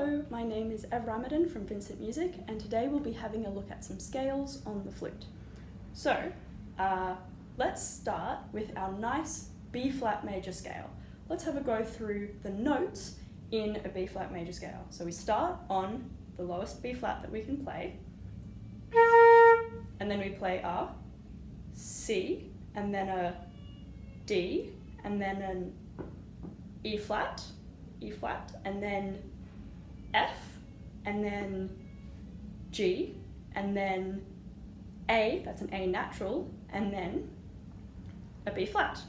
Hello, my name is Ev Ramadan from Vincent Music, and today we'll be having a look at some scales on the flute. So, let's start with our nice B flat major scale. Let's have a go through the notes in a B flat major scale. So we start on the lowest B flat that we can play, and then we play a C, and then a D, and then an E flat, and then F, and then G, and then A, that's an A natural, and then a B flat.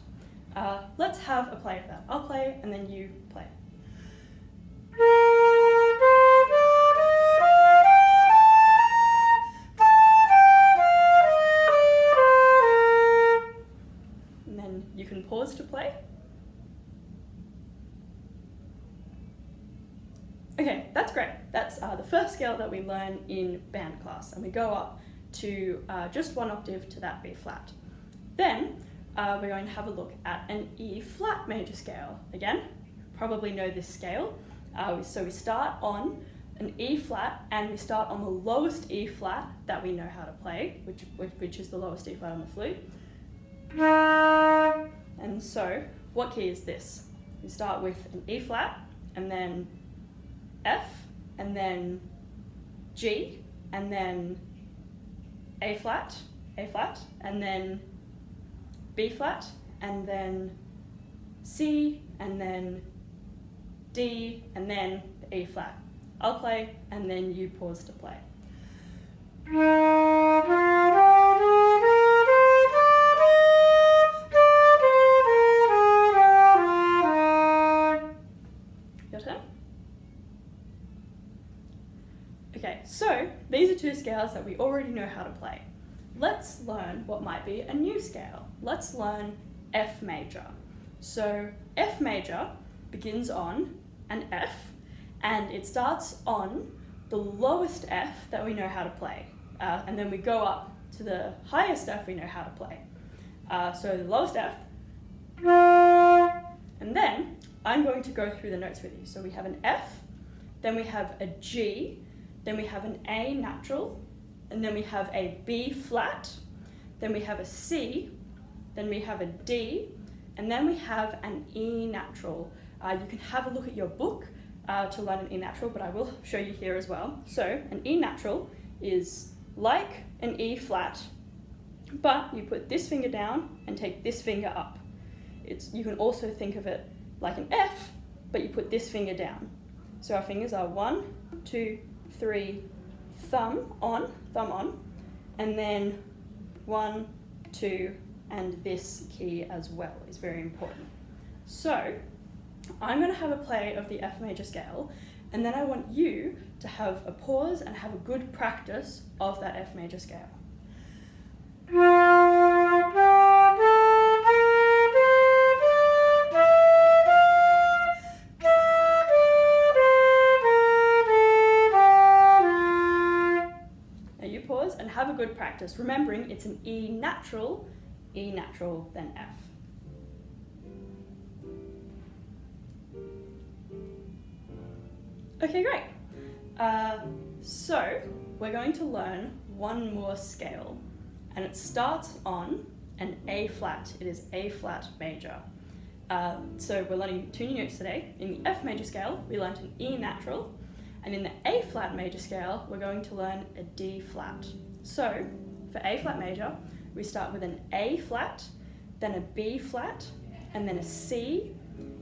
Let's have a play of that. I'll play and then you play. And then you can pause to play. Okay, that's great. That's the first scale that we learn in band class, and we go up to just one octave to that B flat. Then we're going to have a look at an E flat major scale. Again, probably know this scale. So we start on an E flat, and we start on the lowest E flat that we know how to play, which is the lowest E flat on the flute. And so, what key is this? We start with an E flat, and then F, and then G, and then A flat, and then B flat, and then C, and then D, and then the E flat. I'll play, and then you pause to play. Your turn? Okay, so these are two scales that we already know how to play. Let's learn what might be a new scale. Let's learn F major. So F major begins on an F, and it starts on the lowest F that we know how to play. And then we go up to the highest F we know how to play. So the lowest F, and then I'm going to go through the notes with you. So we have an F, then we have a G, then we have an A natural, and then we have a B flat, then we have a C, then we have a D, and then we have an E natural. You can have a look at your book to learn an E natural, but I will show you here as well. So an E natural is like an E flat, but you put this finger down and take this finger up. You can also think of it like an F, but you put this finger down. So our fingers are 1, 2, 3, thumb on, and then 1, 2, and this key as well is very important. So I'm going to have a play of the F major scale, and then I want you to have a pause and have a good practice of that F major scale. Pause and have a good practice, remembering it's an E natural, then F. Okay, great. So we're going to learn one more scale, and it starts on an A flat. It is A flat major. So we're learning two new notes today. In the F major scale, we learned an E natural, and in the A flat major scale, we're going to learn a D flat. So for A flat major, we start with an A flat, then a B flat, and then a C,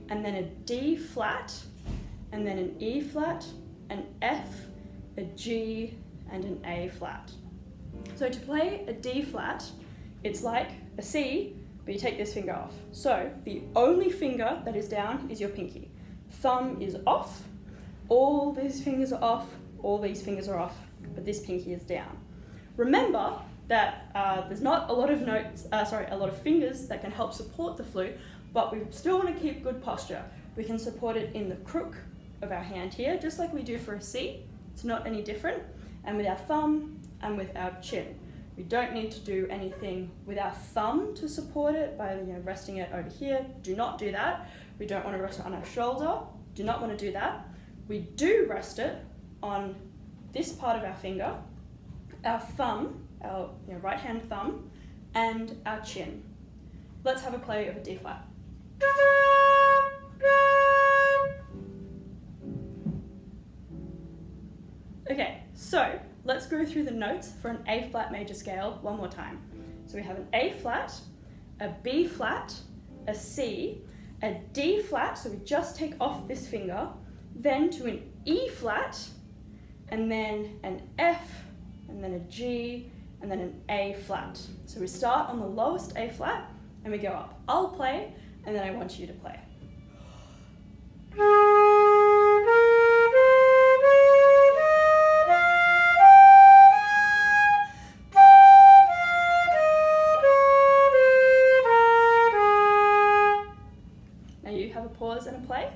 and then a D flat, and then an E flat, an F, a G, and an A flat. So to play a D flat, it's like a C, but you take this finger off. So the only finger that is down is your pinky. Thumb is off, all these fingers are off, all these fingers are off, but this pinky is down. Remember that there's not a lot of a lot of fingers that can help support the flute, but we still want to keep good posture. We can support it in the crook of our hand here, just like we do for a C. It's not any different. And with our thumb and with our chin. We don't need to do anything with our thumb to support it by resting it over here. Do not do that. We don't want to rest it on our shoulder. Do not want to do that. we do rest it on this part of our finger, our thumb, our right hand thumb, and our chin. Let's have a play of a D flat. Okay, so let's go through the notes for an A flat major scale one more time. So we have an A flat, a B flat, a C, a D flat, so we just take off this finger, then to an E flat, and then an F, and then a G, and then an A flat. So we start on the lowest A flat, and we go up. I'll play, and then I want you to play. Now you have a pause and a play.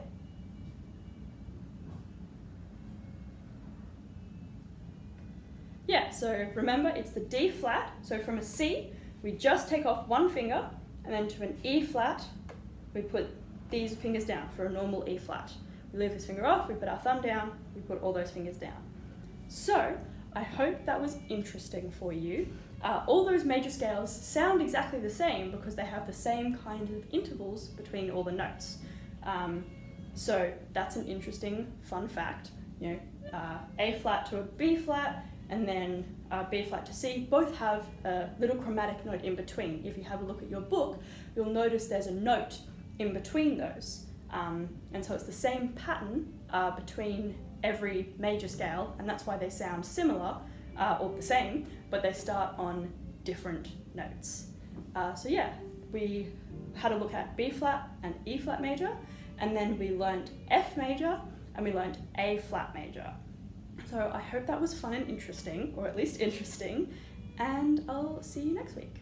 Yeah, so remember it's the D flat, so from a C, we just take off one finger, and then to an E flat, we put these fingers down for a normal E flat. We leave this finger off, we put our thumb down, we put all those fingers down. So, I hope that was interesting for you. All those major scales sound exactly the same because they have the same kind of intervals between all the notes. So that's an interesting fun fact. A flat to a B flat, and then B flat to C, both have a little chromatic note in between. If you have a look at your book, you'll notice there's a note in between those. And so it's the same pattern between every major scale, and that's why they sound similar, or the same, but they start on different notes. So yeah, we had a look at B flat and E flat major, and then we learned F major, and we learned A flat major. So I hope that was fun and interesting, or at least interesting, and I'll see you next week.